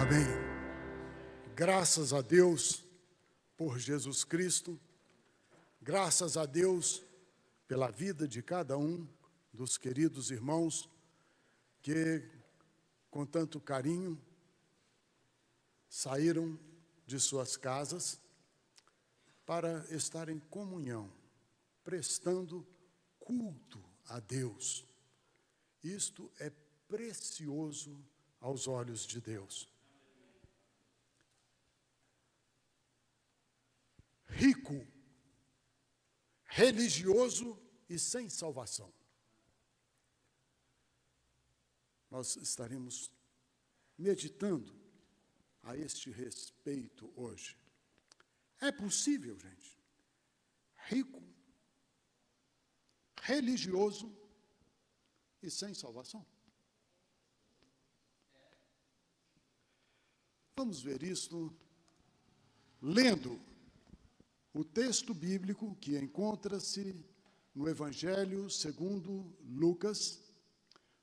Amém. Graças a Deus por Jesus Cristo, graças a Deus pela vida de cada um dos queridos irmãos que, com tanto carinho, saíram de suas casas para estar em comunhão, prestando culto a Deus. Isto é precioso aos olhos de Deus. Rico, religioso e sem salvação. Nós estaremos meditando a este respeito hoje. É possível, gente, rico, religioso e sem salvação? Vamos ver isso lendo o texto bíblico que encontra-se no Evangelho segundo Lucas,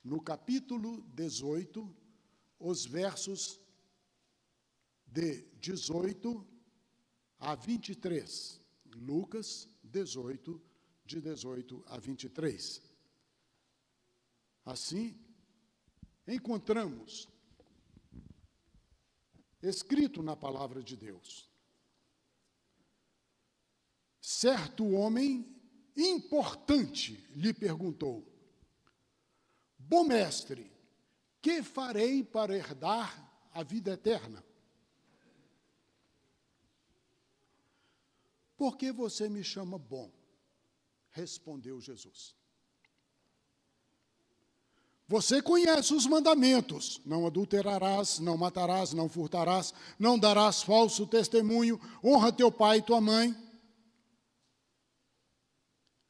no capítulo 18, os versos de 18 a 23. Lucas 18, de 18 a 23. Assim, encontramos escrito na palavra de Deus: certo homem importante lhe perguntou: bom mestre, que farei para herdar a vida eterna? Por que você me chama bom? Respondeu Jesus. Você conhece os mandamentos: não adulterarás, não matarás, não furtarás, não darás falso testemunho, honra teu pai e tua mãe.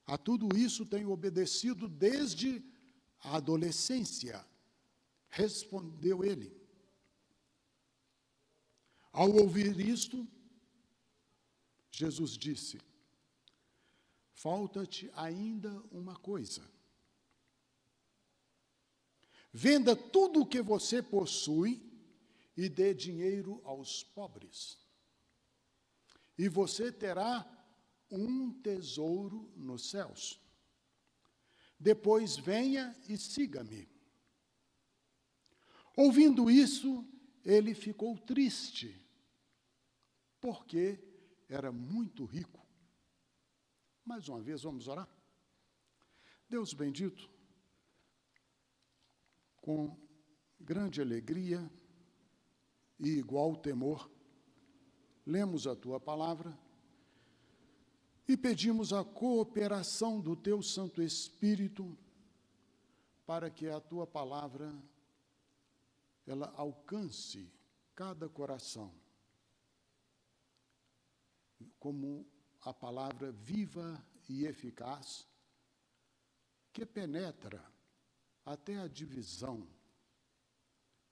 A tudo isso tenho obedecido desde a adolescência, respondeu ele. Ao ouvir isto, Jesus disse: falta-te ainda uma coisa. Venda tudo o que você possui e dê dinheiro aos pobres, e você terá um tesouro nos céus. Depois venha e siga-me. Ouvindo isso, ele ficou triste, porque era muito rico. Mais uma vez, vamos orar? Deus bendito, com grande alegria e igual temor, lemos a tua palavra e pedimos a cooperação do teu Santo Espírito para que a tua palavra ela alcance cada coração como a palavra viva e eficaz que penetra até a divisão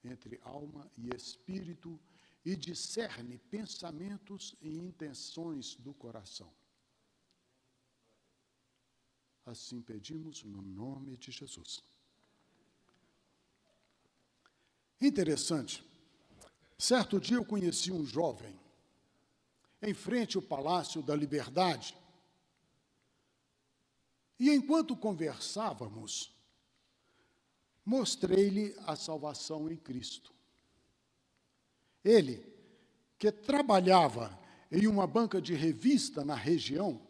entre alma e espírito e discerne pensamentos e intenções do coração. Assim pedimos no nome de Jesus. Interessante, certo dia eu conheci um jovem em frente ao Palácio da Liberdade, e enquanto conversávamos, mostrei-lhe a salvação em Cristo. Ele, que trabalhava em uma banca de revista na região,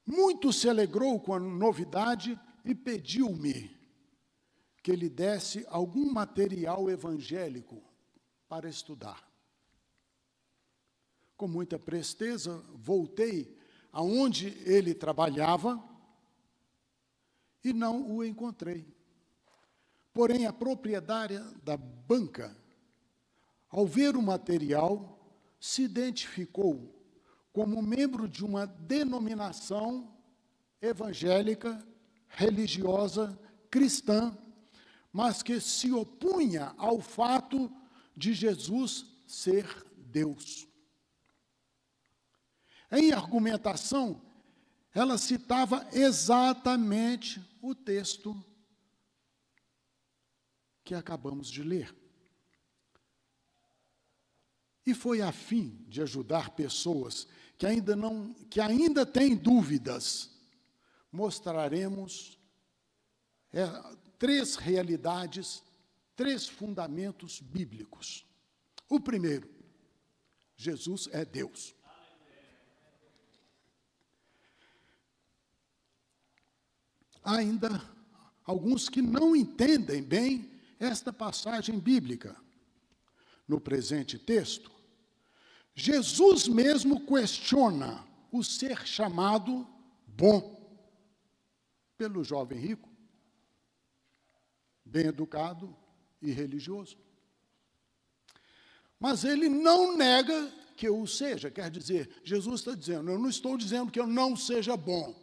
muito se alegrou com a novidade e pediu-me que lhe desse algum material evangélico para estudar. Com muita presteza, voltei aonde ele trabalhava e não o encontrei. Porém, a proprietária da banca, ao ver o material, se identificou como membro de uma denominação evangélica, religiosa, cristã, mas que se opunha ao fato de Jesus ser Deus. Em argumentação, ela citava exatamente o texto que acabamos de ler. E foi a fim de ajudar pessoas que ainda têm dúvidas. Mostraremos 3 realidades, 3 fundamentos bíblicos. O primeiro, Jesus é Deus. Há ainda alguns que não entendem bem esta passagem bíblica. No presente texto, Jesus mesmo questiona o ser chamado bom pelo jovem rico, bem educado e religioso. Mas ele não nega que eu o seja, quer dizer, Jesus está dizendo, eu não estou dizendo que eu não seja bom,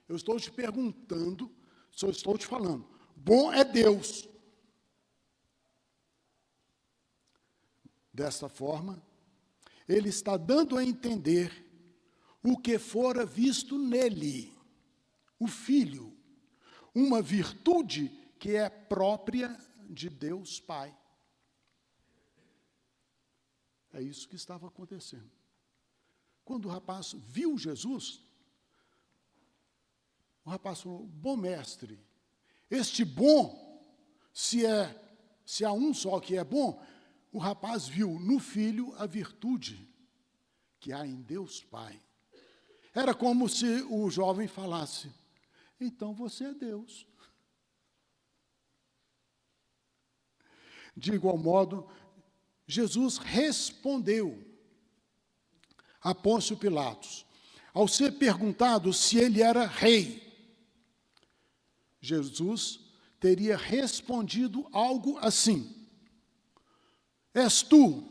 eu estou te perguntando, só estou te falando, bom é Deus. Desta forma, ele está dando a entender o que fora visto nele, o Filho, uma virtude que é própria de Deus Pai. É isso que estava acontecendo. Quando o rapaz viu Jesus, o rapaz falou, bom mestre, este bom, se há um só que é bom, o rapaz viu no Filho a virtude que há em Deus Pai. Era como se o jovem falasse, então você é Deus. De igual modo, Jesus respondeu a Pôncio Pilatos, ao ser perguntado se ele era rei. Jesus teria respondido algo assim, és tu,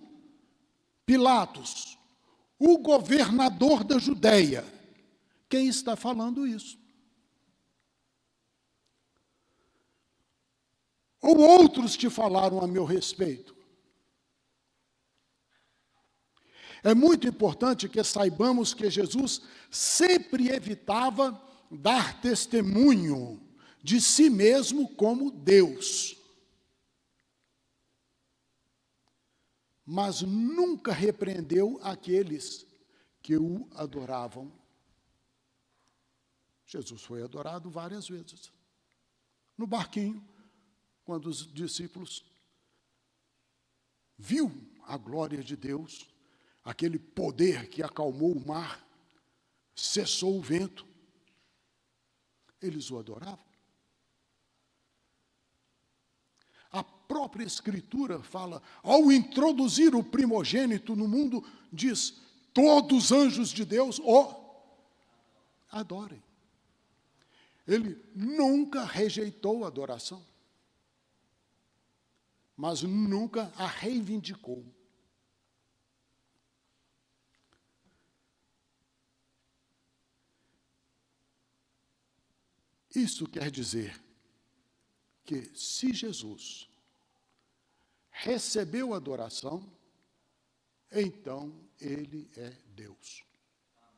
Pilatos, o governador da Judéia, quem está falando isso? Ou outros te falaram a meu respeito? É muito importante que saibamos que Jesus sempre evitava dar testemunho de si mesmo como Deus. Mas nunca repreendeu aqueles que o adoravam. Jesus foi adorado várias vezes. No barquinho, quando os discípulos viu a glória de Deus, aquele poder que acalmou o mar, cessou o vento, eles o adoravam. A própria Escritura fala, ao introduzir o primogênito no mundo, diz, todos os anjos de Deus o adorem. Ele nunca rejeitou a adoração, mas nunca a reivindicou. Isso quer dizer que se Jesus recebeu adoração, então ele é Deus.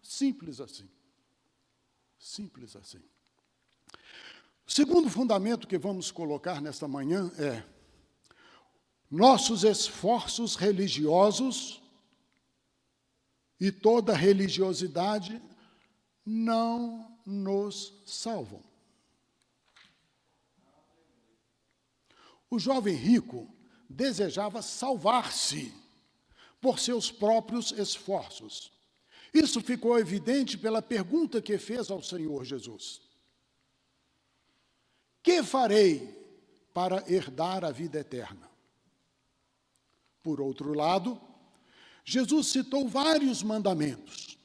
Simples assim. Simples assim. O segundo fundamento que vamos colocar nesta manhã é: nossos esforços religiosos e toda religiosidade não nos salvam. O jovem rico desejava salvar-se por seus próprios esforços. Isso ficou evidente pela pergunta que fez ao Senhor Jesus. Que farei para herdar a vida eterna? Por outro lado, Jesus citou vários mandamentos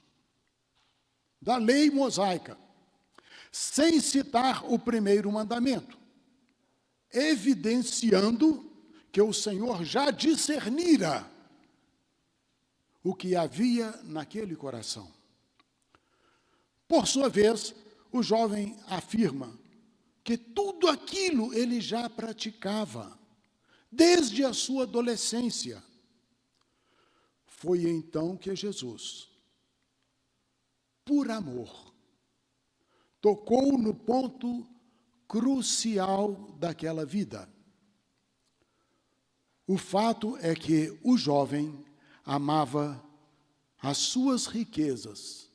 da lei mosaica, sem citar o primeiro mandamento, evidenciando que o Senhor já discernira o que havia naquele coração. Por sua vez, o jovem afirma que tudo aquilo ele já praticava, desde a sua adolescência. Foi então que Jesus, por amor, tocou no ponto crucial daquela vida. O fato é que o jovem amava as suas riquezas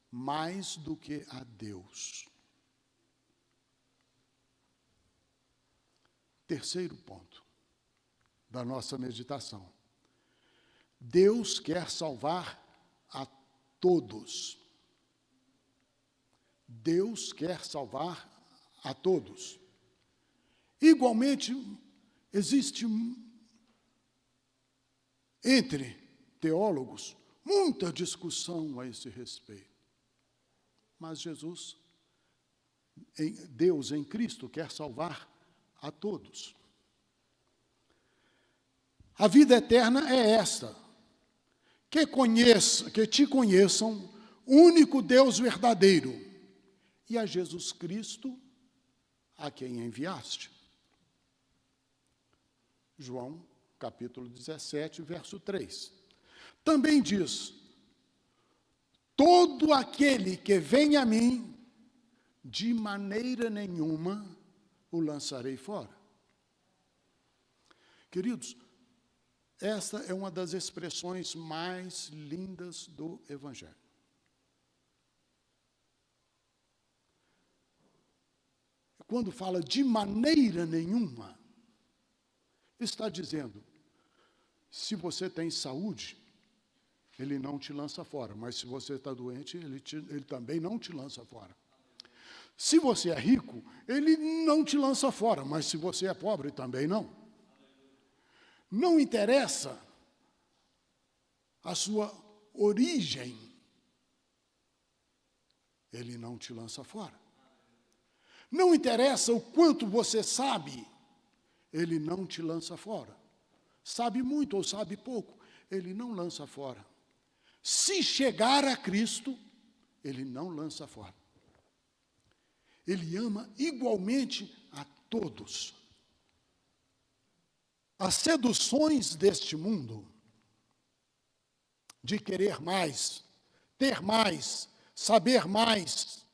mais do que a Deus. Terceiro ponto da nossa meditação. Deus quer salvar a todos. Deus quer salvar a todos. Igualmente, existe entre teólogos muita discussão a esse respeito. Mas Deus em Cristo quer salvar a todos. A vida eterna é esta: que te conheçam, único Deus verdadeiro, e a Jesus Cristo, a quem enviaste. João, capítulo 17, verso 3. Também diz: todo aquele que vem a mim, de maneira nenhuma o lançarei fora. Queridos, esta é uma das expressões mais lindas do Evangelho. Quando fala de maneira nenhuma, está dizendo, se você tem saúde, ele não te lança fora, mas se você está doente, ele também não te lança fora. Se você é rico, ele não te lança fora, mas se você é pobre, também não. Não interessa a sua origem, ele não te lança fora. Não interessa o quanto você sabe, ele não te lança fora. Sabe muito ou sabe pouco, ele não lança fora. Se chegar a Cristo, ele não lança fora. Ele ama igualmente a todos. As seduções deste mundo, de querer mais, ter mais, saber mais,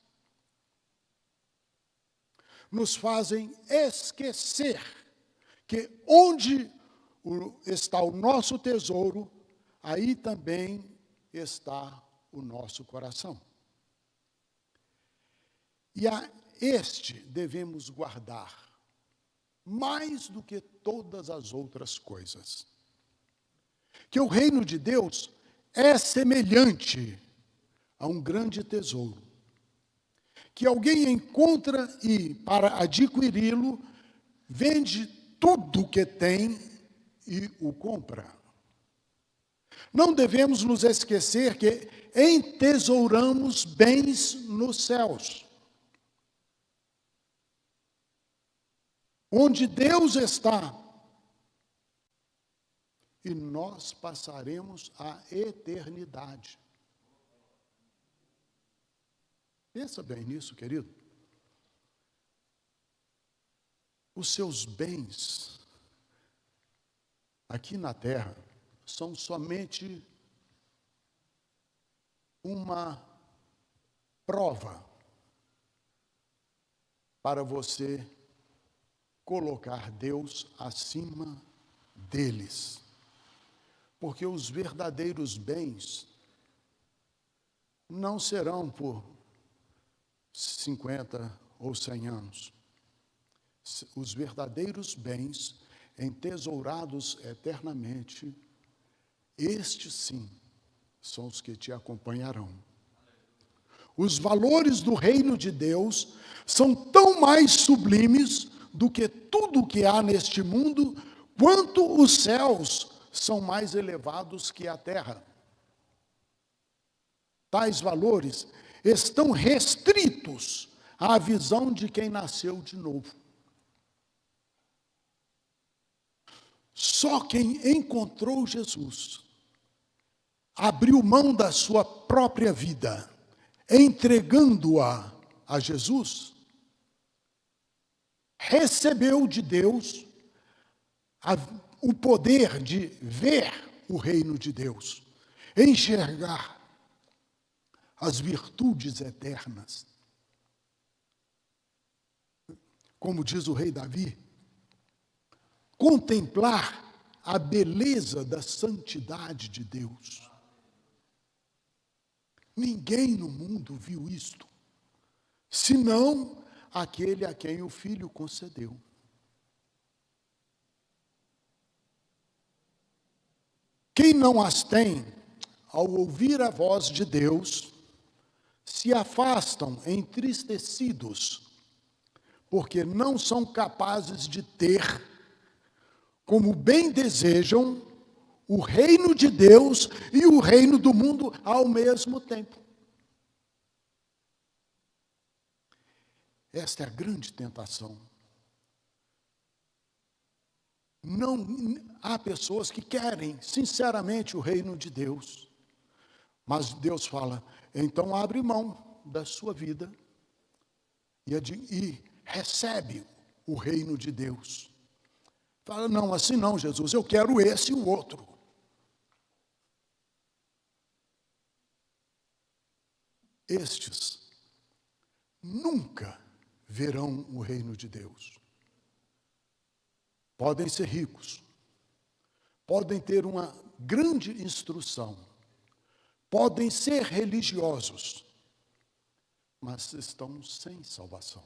nos fazem esquecer que onde está o nosso tesouro, aí também está o nosso coração. E a este devemos guardar mais do que todas as outras coisas. Que o reino de Deus é semelhante a um grande tesouro, que alguém encontra e, para adquiri-lo, vende tudo o que tem e o compra. Não devemos nos esquecer que entesouramos bens nos céus, onde Deus está, e nós passaremos a eternidade. Pensa bem nisso, querido. Os seus bens aqui na terra são somente uma prova para você colocar Deus acima deles. Porque os verdadeiros bens não serão por 50 ou 100 anos. Os verdadeiros bens, entesourados eternamente, estes sim, são os que te acompanharão. Os valores do reino de Deus são tão mais sublimes do que tudo que há neste mundo, quanto os céus são mais elevados que a terra. Tais valores estão restritos à visão de quem nasceu de novo. Só quem encontrou Jesus, abriu mão da sua própria vida, entregando-a a Jesus, recebeu de Deus o poder de ver o reino de Deus, enxergar as virtudes eternas. Como diz o rei Davi, contemplar a beleza da santidade de Deus. Ninguém no mundo viu isto, senão aquele a quem o Filho concedeu. Quem não as tem, ao ouvir a voz de Deus, se afastam entristecidos, porque não são capazes de ter, como bem desejam, o reino de Deus e o reino do mundo ao mesmo tempo. Esta é a grande tentação. Não há pessoas que querem, sinceramente, o reino de Deus. Mas Deus fala, então abre mão da sua vida e recebe o reino de Deus. Fala, não, assim não, Jesus, eu quero esse e o outro. Estes nunca verão o reino de Deus. Podem ser ricos, podem ter uma grande instrução, podem ser religiosos, mas estão sem salvação.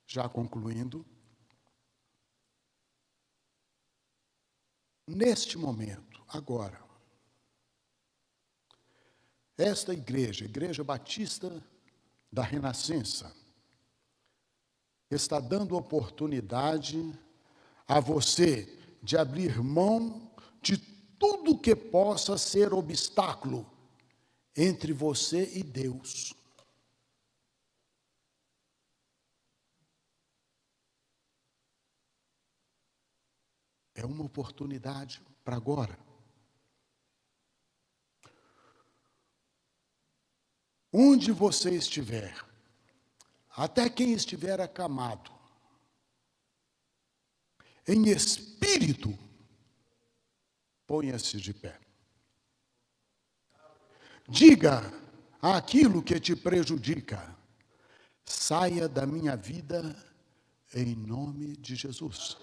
Já concluindo, neste momento, agora, esta igreja, Igreja Batista da Renascença, está dando oportunidade a você de abrir mão de tudo que possa ser obstáculo entre você e Deus. É uma oportunidade para agora. Onde você estiver, até quem estiver acamado, em espírito, ponha-se de pé. Diga aquilo que te prejudica, saia da minha vida em nome de Jesus.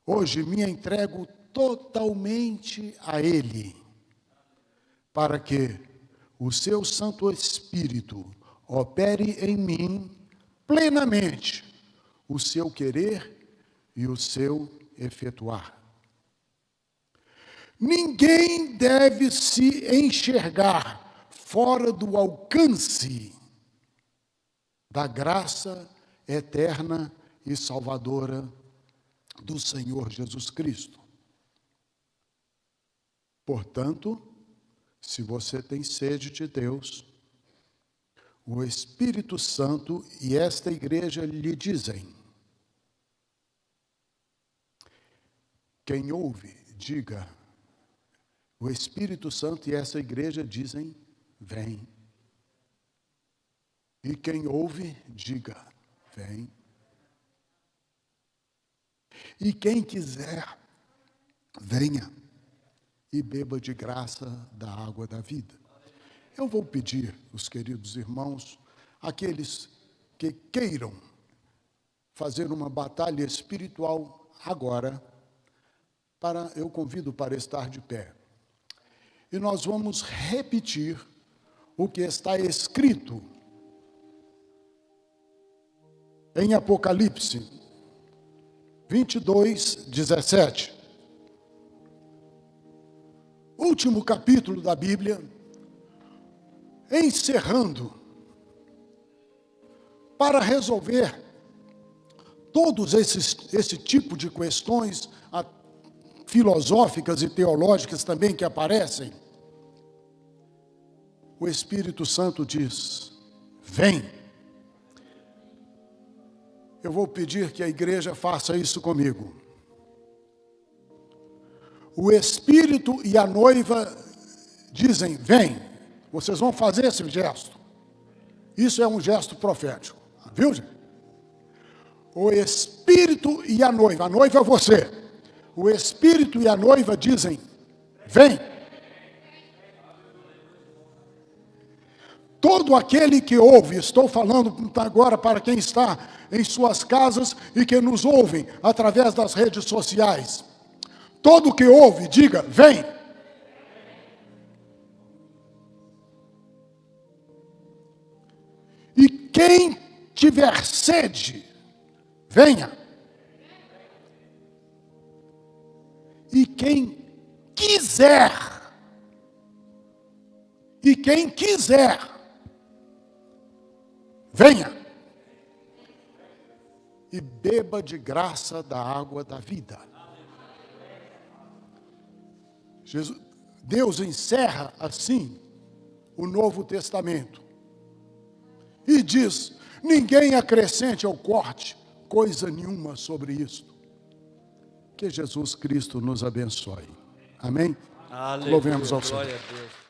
Hoje me entrego totalmente a Ele, para que o seu Santo Espírito opere em mim plenamente o seu querer e o seu efetuar. Ninguém deve se enxergar fora do alcance da graça eterna e salvadora do Senhor Jesus Cristo. Portanto, se você tem sede de Deus, o Espírito Santo e esta igreja lhe dizem: quem ouve, diga. O Espírito Santo e essa igreja dizem: vem. E quem ouve, diga: vem. E quem quiser, venha e beba de graça da água da vida. Eu vou pedir, os queridos irmãos, aqueles que queiram fazer uma batalha espiritual agora, eu convido para estar de pé. E nós vamos repetir o que está escrito em Apocalipse 22, 17. Último capítulo da Bíblia, encerrando, para resolver todos esse tipo de questões filosóficas e teológicas também que aparecem. O Espírito Santo diz: vem. Eu vou pedir que a igreja faça isso comigo. O Espírito e a noiva dizem: vem. Vocês vão fazer esse gesto. Isso é um gesto profético. Viu, gente? O Espírito e a noiva é você. O Espírito e a noiva dizem: vem. todo aquele que ouve, estou falando agora para quem está em suas casas e que nos ouvem através das redes sociais. Todo que ouve, diga, vem. E quem tiver sede, venha. E quem quiser, venha. E beba de graça da água da vida. Deus encerra assim o Novo Testamento. E diz, ninguém acrescente ou corte coisa nenhuma sobre isto. Que Jesus Cristo nos abençoe. Amém? Aleluia, Louvemos ao Senhor. glória a Deus.